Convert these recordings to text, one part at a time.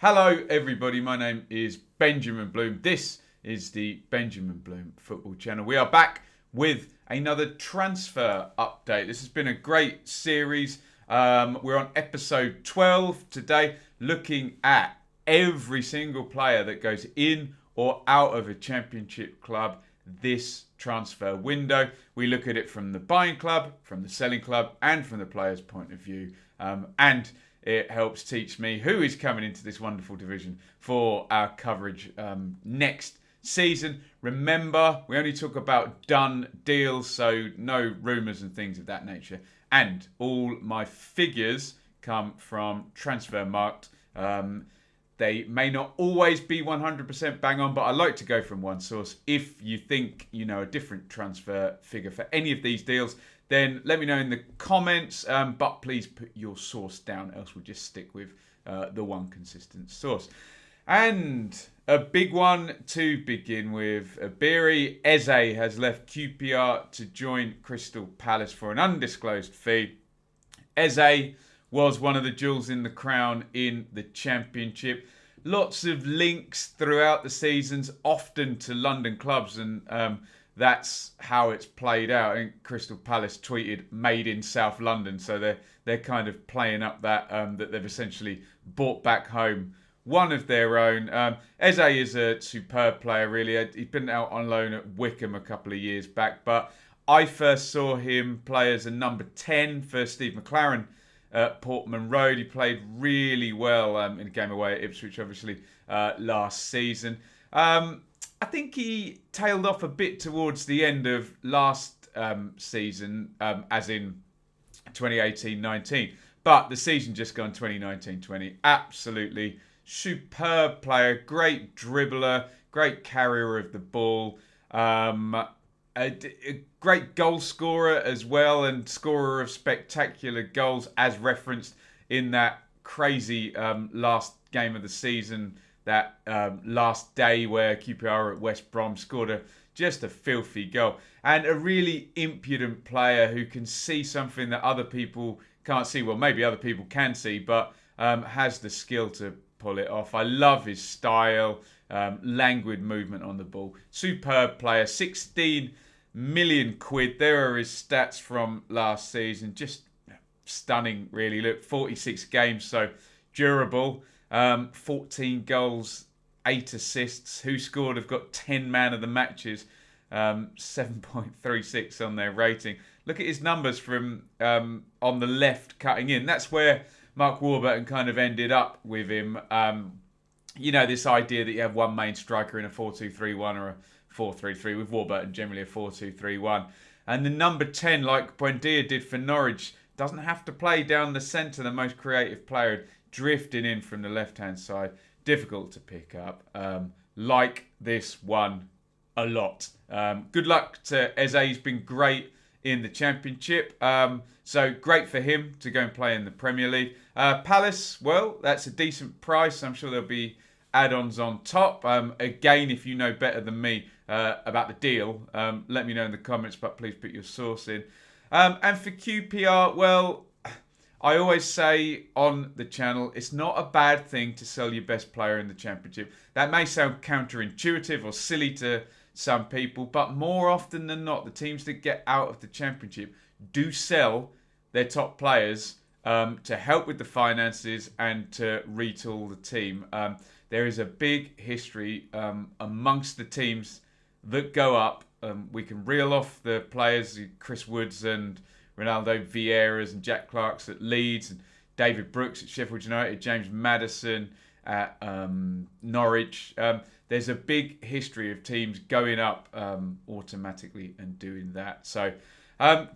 Hello everybody, my name is Benjamin Bloom. This is the Benjamin Bloom Football Channel. We are back with another transfer update. This has been a great series. We're on episode 12 today, looking at every single player that goes in or out of a championship club this transfer window. We look at it from the buying club, from the selling club, and from the player's point of view. And it helps teach me who is coming into this wonderful division for our coverage next season. Remember, we only talk about done deals, so no rumours and things of that nature. And all my figures come from Transfermarkt. They may not always be 100% bang on, but I like to go from one source. If you think you know a different transfer figure for any of these deals, then let me know in the comments. But please put your source down, else we'll just stick with the one consistent source. And a big one to begin with. Iberi Eze has left QPR to join Crystal Palace for an undisclosed fee. Eze was one of the jewels in the crown in the Championship. Lots of links throughout the seasons, often to London clubs, and that's how it's played out. I think Crystal Palace tweeted "Made in South London," so they're kind of playing up that that they've essentially brought back home one of their own. Eze is a superb player, really. He's been out on loan at Wycombe a couple of years back, but I first saw him play as a number 10 for Steve McLaren at Portman Road. He played really well in a game away at Ipswich, obviously, last season. I think he tailed off a bit towards the end of last season, as in 2018-19. But the season just gone 2019-20. Absolutely superb player, great dribbler, great carrier of the ball. A great goal scorer as well, and scorer of spectacular goals, as referenced in that crazy last game of the season, that last day where QPR at West Brom scored just a filthy goal. And a really impudent player who can see something that other people can't see. Well, maybe other people can see, but has the skill to pull it off. I love his style, languid movement on the ball. Superb player, 16 million quid. There are his stats from last season. Just stunning, really. Look, 46 games, so durable. 14 goals, 8 assists. Who scored have got 10 man of the matches. 7.36 on their rating. Look at his numbers from on the left cutting in. That's where Mark Warburton kind of ended up with him. You know, this idea that you have one main striker in a 4-2-3-1 or a 4-3-3, with Warburton generally a 4-2-3-1. And the number 10, like Buendia did for Norwich, doesn't have to play down the centre, the most creative player, drifting in from the left-hand side. Difficult to pick up. Like this one a lot. Good luck to Eze. He's been great in the Championship. So great for him to go and play in the Premier League. Palace, well, that's a decent price. I'm sure there'll be add-ons on top. Again, if you know better than me about the deal, let me know in the comments, but please put your source in. And for QPR, well, I always say on the channel, it's not a bad thing to sell your best player in the Championship. That may sound counterintuitive or silly to some people, but more often than not, the teams that get out of the Championship do sell their top players to help with the finances and to retool the team. There is a big history amongst the teams that go up. We can reel off the players, Chris Woods and Ronaldo Vieiras and Jack Clark's at Leeds, and David Brooks at Sheffield United, James Maddison at Norwich. There's a big history of teams going up automatically and doing that. So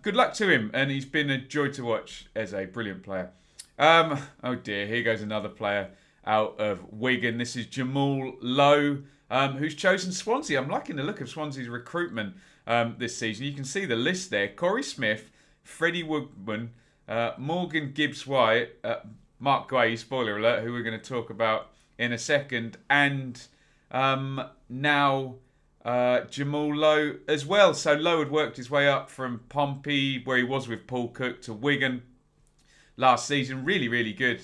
good luck to him, and he's been a joy to watch as a brilliant player. Oh dear, here goes another player out of Wigan. This is Jamal Lowe, who's chosen Swansea. I'm liking the look of Swansea's recruitment this season. You can see the list there. Corey Smith, Freddie Woodman, Morgan Gibbs-White, Mark Guay, spoiler alert, who we're going to talk about in a second, and now Jamal Lowe as well. So Lowe had worked his way up from Pompey, where he was with Paul Cook, to Wigan last season. Really, really good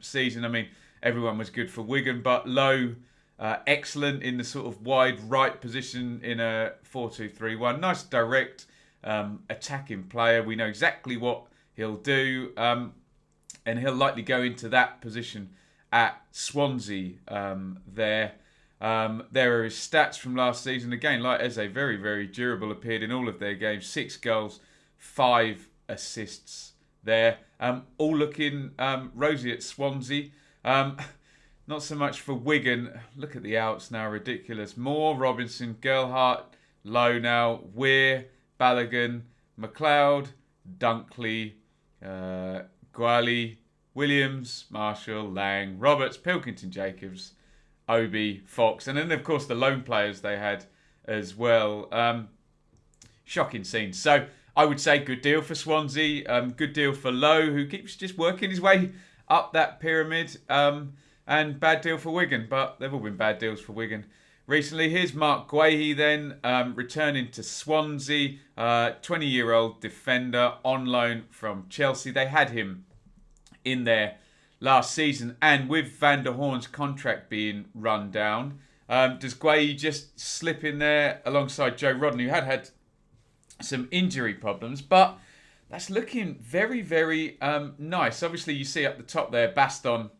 season. I mean, everyone was good for Wigan, but Lowe, excellent in the sort of wide right position in a 4-2-3-1. Nice direct attacking player. We know exactly what he'll do, and he'll likely go into that position at Swansea there. There are his stats from last season. Again, like Eze, very, very durable. Appeared in all of their games. 6 goals, 5 assists there. All looking rosy at Swansea. Not so much for Wigan. Look at the outs now. Ridiculous. Moore, Robinson, Gerhardt, Lowe now, Weir, Balogun, McLeod, Dunkley, Gwali, Williams, Marshall, Lang, Roberts, Pilkington, Jacobs, Obi, Fox, and then of course the lone players they had as well. Shocking scenes. So I would say good deal for Swansea, good deal for Lowe, who keeps just working his way up that pyramid, and bad deal for Wigan, but they've all been bad deals for Wigan recently. Here's Mark Guehi then, returning to Swansea, 20-year-old defender on loan from Chelsea. They had him in there last season, and with Van der Hoorn's contract being run down, does Guehi just slip in there alongside Joe Rodden, who had some injury problems, but that's looking very, very nice. Obviously, you see up the top there, Baston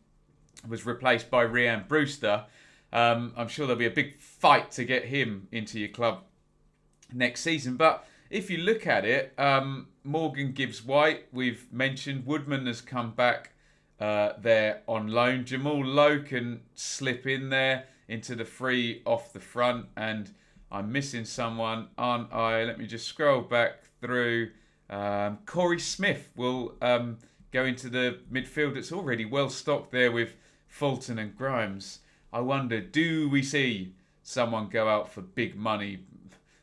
was replaced by Rhian Brewster. I'm sure there'll be a big fight to get him into your club next season. But if you look at it, Morgan Gibbs-White, we've mentioned. Woodman has come back there on loan. Jamal Lowe can slip in there into the free off the front. And I'm missing someone, aren't I? Let me just scroll back through. Corey Smith will go into the midfield. It's already well stocked there with Fulton and Grimes. I wonder, do we see someone go out for big money?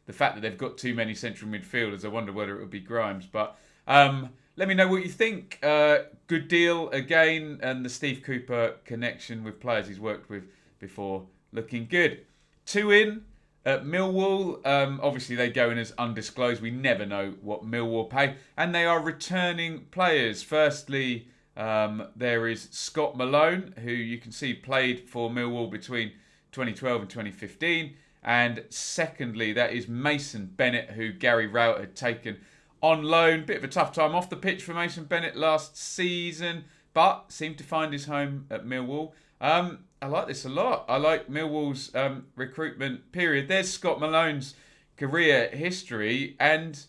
The fact that they've got too many central midfielders, I wonder whether it would be Grimes. But let me know what you think. Good deal again, and the Steve Cooper connection with players he's worked with before, looking good. 2 in at Millwall. Obviously, they go in as undisclosed. We never know what Millwall pay. And they are returning players. Firstly, there is Scott Malone, who you can see played for Millwall between 2012 and 2015. And secondly, that is Mason Bennett, who Gary Rowett had taken on loan. Bit of a tough time off the pitch for Mason Bennett last season, but seemed to find his home at Millwall. I like this a lot. I like Millwall's recruitment period. There's Scott Malone's career history, and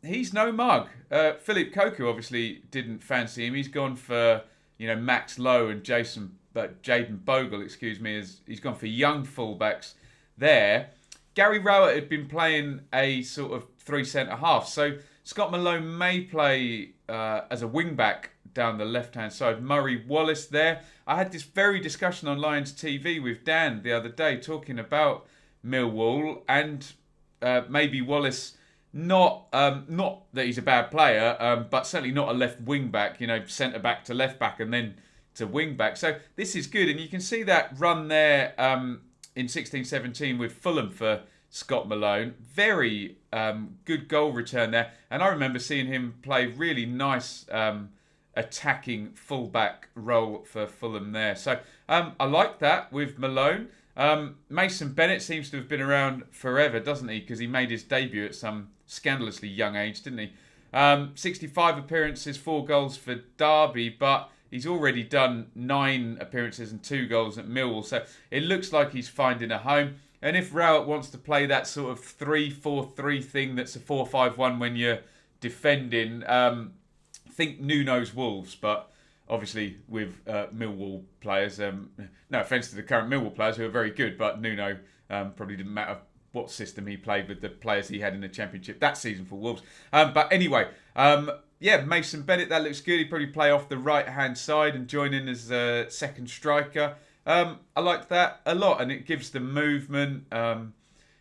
he's no mug. Philip Cocu obviously didn't fancy him. He's gone for Max Lowe and Jaden Bogle. He's gone for young fullbacks there. Gary Rowett had been playing a sort of 3 centre half, so Scott Malone may play as a wing back down the left-hand side. Murray Wallace there. I had this very discussion on Lions TV with Dan the other day talking about Millwall and maybe Wallace, not that he's a bad player, but certainly not a left wing back, centre back to left back and then to wing back. So this is good, and you can see that run there in 16-17 with Fulham for Scott Malone. Very good goal return there, and I remember seeing him play really nice attacking fullback role for Fulham there. So I like that with Malone. Mason Bennett seems to have been around forever, doesn't he? Because he made his debut at some scandalously young age, didn't he? 65 appearances, 4 goals for Derby, but he's already done 9 appearances and 2 goals at Millwall. So it looks like he's finding a home. And if Rowett wants to play that sort of 3-4-3 thing that's a 4-5-1 when you're defending, think Nuno's Wolves, but obviously with Millwall players, no offence to the current Millwall players who are very good, but Nuno probably didn't matter what system he played with the players he had in the Championship that season for Wolves. But anyway, Mason Bennett, that looks good. He'd probably play off the right-hand side and join in as a second striker. I like that a lot, and it gives the movement.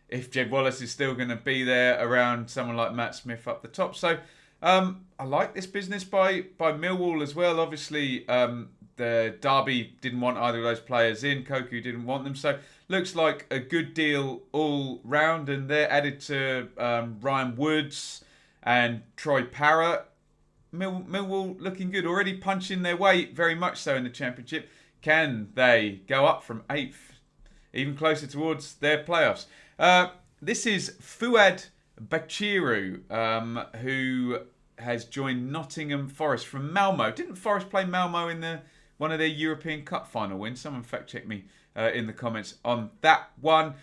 If Jed Wallace is still going to be there around someone like Matt Smith up the top. So I like this business by Millwall as well. Obviously, the Derby didn't want either of those players in. Cocu didn't want them. So looks like a good deal all round. And they're added to Ryan Woods and Troy Parrott. Millwall looking good. Already punching their weight very much so in the Championship. Can they go up from 8th, even closer towards their playoffs? This is Fuad Bachiru, who has joined Nottingham Forest from Malmo. Didn't Forest play Malmo in one of their European Cup final wins? Someone fact check me in the comments on that one.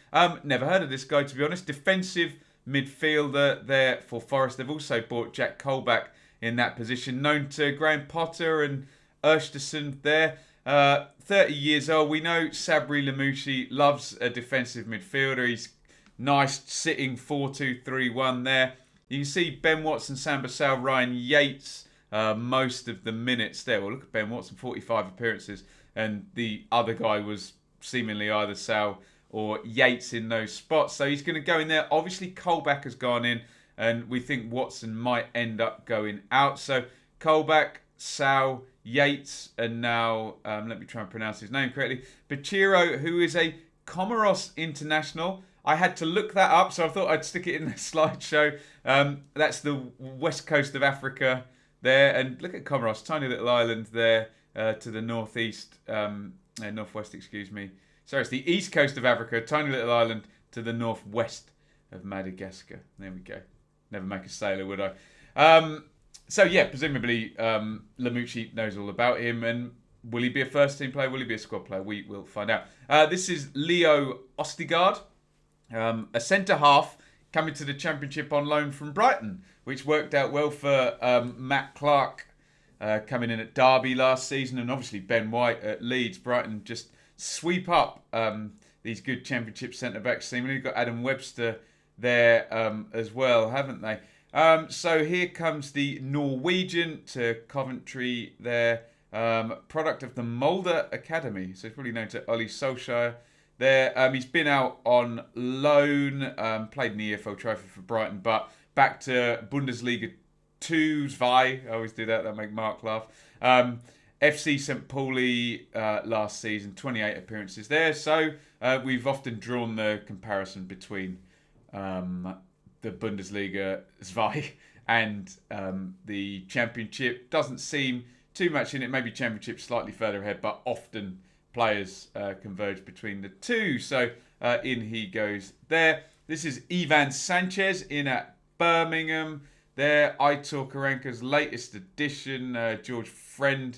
Never heard of this guy, to be honest. Defensive midfielder there for Forest. They've also bought Jack Colback in that position, known to Graham Potter and Ersteson there. 30 years old. We know Sabri Lamouchi loves a defensive midfielder. He's nice sitting 4-2-3-1 there. You can see Ben Watson, Sam Bassal, Ryan Yates most of the minutes there. Well, look at Ben Watson, 45 appearances, and the other guy was seemingly either Sal or Yates in those spots. So he's going to go in there. Obviously, Colback has gone in, and we think Watson might end up going out. So Colback, Sal, Yates, and now, let me try and pronounce his name correctly, Bachiro, who is a Comoros international. I had to look that up, so I thought I'd stick it in the slideshow. That's the west coast of Africa there. And look at Comoros, tiny little island there to the northwest, excuse me. Sorry, it's the east coast of Africa, tiny little island to the northwest of Madagascar. There we go. Never make a sailor, would I? So, yeah, presumably Lamouchi knows all about him. And will he be a first-team player? Will he be a squad player? We will find out. This is Leo Ostigard, a centre-half coming to the Championship on loan from Brighton, which worked out well for Matt Clark coming in at Derby last season, and obviously Ben White at Leeds. Brighton just sweep up these good Championship centre-backs. Seemingly you've got Adam Webster there as well, haven't they? So here comes the Norwegian to Coventry there, product of the Mulder Academy. So he's probably known to Ollie Solskjaer there. He's been out on loan, played in the EFL Trophy for Brighton, but back to Bundesliga 2, I always do that make Mark laugh. FC St. Pauli last season, 28 appearances there. So we've often drawn the comparison between the Bundesliga 2 and the Championship. Doesn't seem too much in it. Maybe Championship slightly further ahead, but often players converge between the two. So in he goes there. This is Ivan Sanchez in at Birmingham. There, Aitor Karanka's latest addition. George Friend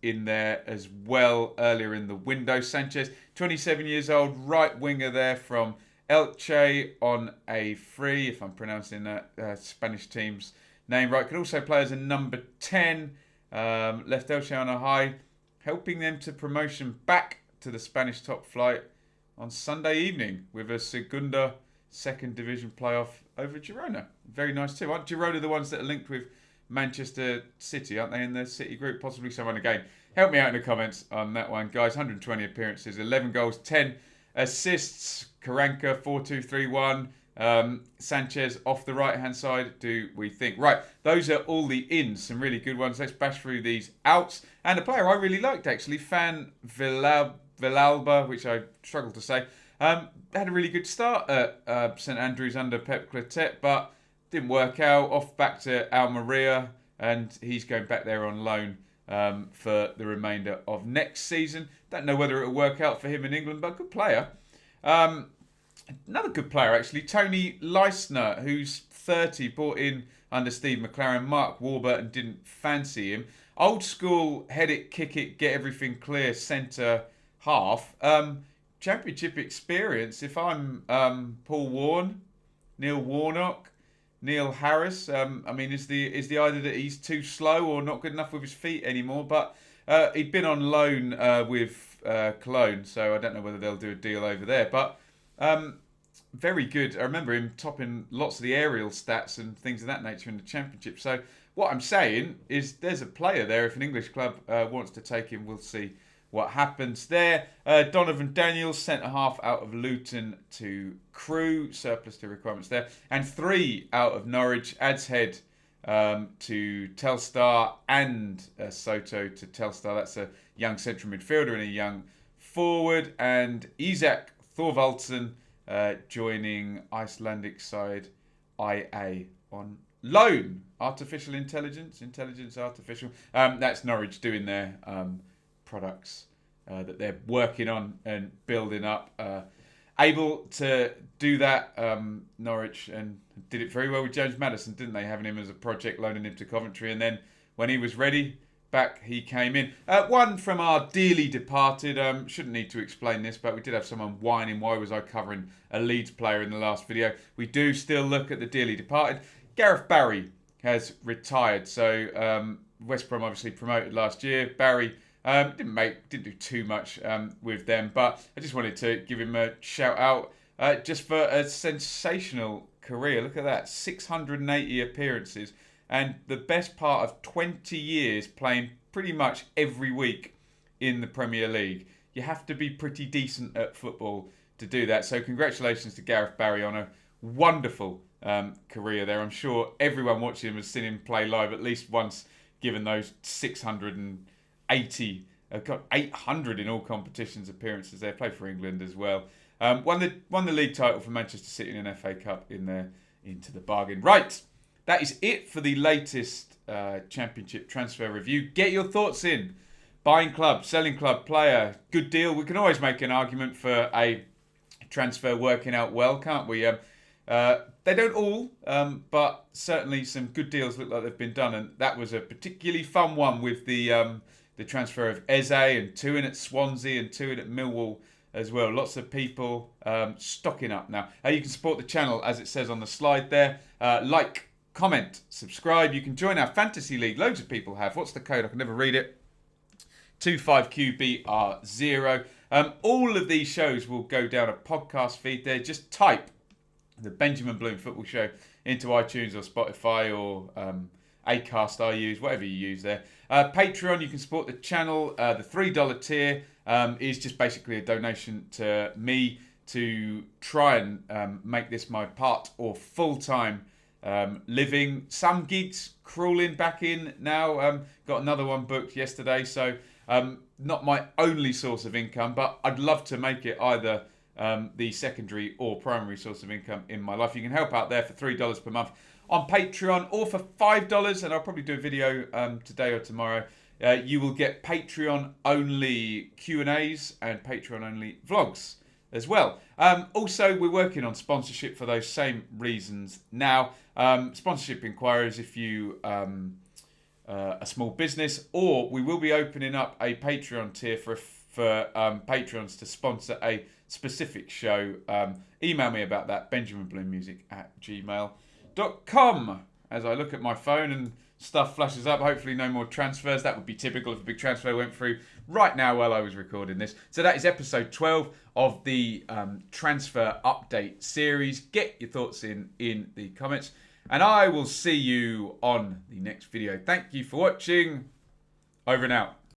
in there as well earlier in the window. Sanchez, 27 years old, right winger there from Elche on a free, if I'm pronouncing that Spanish team's name right. Can also play as a number 10. Left Elche on a high, helping them to promotion back to the Spanish top flight on Sunday evening with a Segunda second division playoff over Girona. Very nice too. Aren't Girona the ones that are linked with Manchester City? Aren't they in the City group? Possibly someone again. Help me out in the comments on that one, guys. 120 appearances, 11 goals, 10 assists. Karanka, 4-2-3-1. Sanchez off the right-hand side, do we think? Right, those are all the ins, some really good ones. Let's bash through these outs. And a player I really liked, actually, Fan Villalba, which I struggle to say, had a really good start at St Andrews under Pep Clotet, but didn't work out. Off back to Almeria, and he's going back there on loan for the remainder of next season. Don't know whether it'll work out for him in England, but good player. Another good player, actually, Tony Leisner, who's 30, brought in under Steve McLaren. Mark Warburton didn't fancy him. Old school, head it, kick it, get everything clear, centre half. Championship experience. If I'm Paul Warne, Neil Warnock, Neil Harris, is the either that he's too slow or not good enough with his feet anymore? But he'd been on loan with Cologne, so I don't know whether they'll do a deal over there. But very good. I remember him topping lots of the aerial stats and things of that nature in the Championship. So what I'm saying is there's a player there. If an English club wants to take him, we'll see what happens there. Donovan Daniels, centre-half out of Luton to Crewe. Surplus to requirements there. And 3 out of Norwich. Adshead to Telstar and Soto to Telstar. That's a young central midfielder and a young forward. And Isaac Thorvaldsen joining Icelandic side IA on loan. Artificial intelligence artificial. That's Norwich doing their products that they're working on and building up. Able to do that, Norwich, and did it very well with James Mattheson, didn't they? Having him as a project, loaning him to Coventry, and then when he was ready, back he came in. One from our dearly departed, shouldn't need to explain this, but we did have someone whining, why was I covering a Leeds player in the last video? We do still look at the dearly departed. Gareth Barry has retired, so West Brom obviously promoted last year. Barry didn't do too much with them, but I just wanted to give him a shout out just for a sensational career. Look at that, 680 appearances, and the best part of 20 years playing pretty much every week in the Premier League. You have to be pretty decent at football to do that. So congratulations to Gareth Barry on a wonderful career there. I'm sure everyone watching him has seen him play live at least once, given those 680, got 800 in all competitions appearances there. Played for England as well. Won the league title for Manchester City in an FA Cup in there into the bargain. Right, that is it for the latest Championship transfer review. Get your thoughts in. Buying club, selling club, player, good deal. We can always make an argument for a transfer working out well, can't we? They don't all, but certainly some good deals look like they've been done, and that was a particularly fun one with the transfer of Eze and two in at Swansea and two in at Millwall as well. Lots of people stocking up now. You can support the channel as it says on the slide there. Like, comment, subscribe. You can join our fantasy league. Loads of people have. What's the code? I can never read it. 25QBR0. All of these shows will go down a podcast feed there. Just type the Benjamin Bloom Football Show into iTunes or Spotify or Acast I use, whatever you use there. Patreon, you can support the channel. The $3 tier is just basically a donation to me to try and make this my part or full-time living. Some gigs crawling back in now. Got another one booked yesterday, so not my only source of income, but I'd love to make it either the secondary or primary source of income in my life. You can help out there for $3 per month on Patreon, or for $5, and I'll probably do a video today or tomorrow. You will get Patreon only Q&As and Patreon only vlogs as well. Also, we're working on sponsorship for those same reasons now. Sponsorship inquiries if you a small business, or we will be opening up a Patreon tier for patrons to sponsor a specific show. Email me about that, benjaminbloommusic@gmail.com. As I look at my phone and stuff flashes up, hopefully no more transfers. That would be typical if a big transfer went through right now while I was recording this. So that is episode 12 of the transfer update series. Get your thoughts in the comments, and I will see you on the next video. Thank you for watching. Over and out.